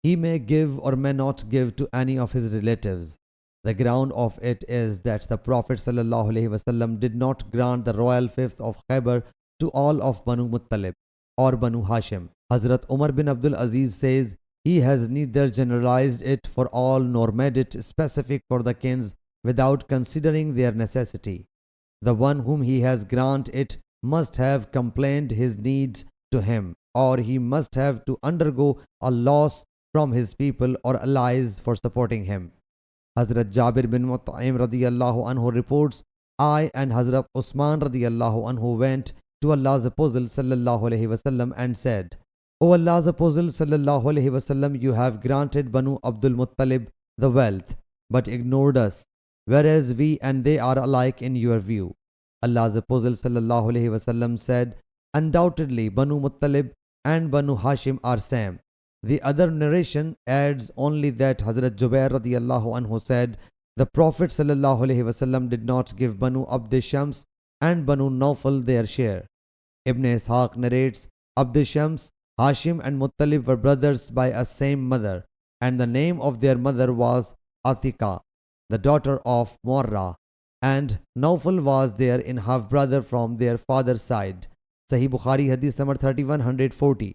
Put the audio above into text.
he may give or may not give to any of his relatives. The ground of it is that the Prophet ﷺ did not grant the royal fifth of Khaybar to all of Banu Muttalib or Banu Hashim. Hazrat Umar bin Abdul Aziz says, he has neither generalized it for all nor made it specific for the kings without considering their necessity. The one whom he has granted it must have complained his needs to him, or he must have to undergo a loss from his people or allies for supporting him. Hazrat Jabir bin Mut'im radiyallahu anhu reports, I and Hazrat Usman radiyallahu anhu went to Allah's Apostle sallallahu alaihi wasallam and said, O Allah's Apostle sallallahu alaihi wasallam, you have granted Banu Abdul Muttalib the wealth, but ignored us, whereas we and they are alike in your view. Allah's Apostle sallallahu alaihi wasallam said, undoubtedly Banu Muttalib and Banu Hashim are same. The other narration adds only that Hazrat Jubair radiyallahu anhu said, the Prophet sallallahu alaihi wasallam did not give Banu Abd Shams and Banu Nawfal their share. Ibn Ishaq narrates, Abd Shams, Hashim and Muttalib were brothers by a same mother, and the name of their mother was Atika, the daughter of Morra, and Nawfal was their in half brother from their father's side. Sahih Bukhari Hadith number 3140.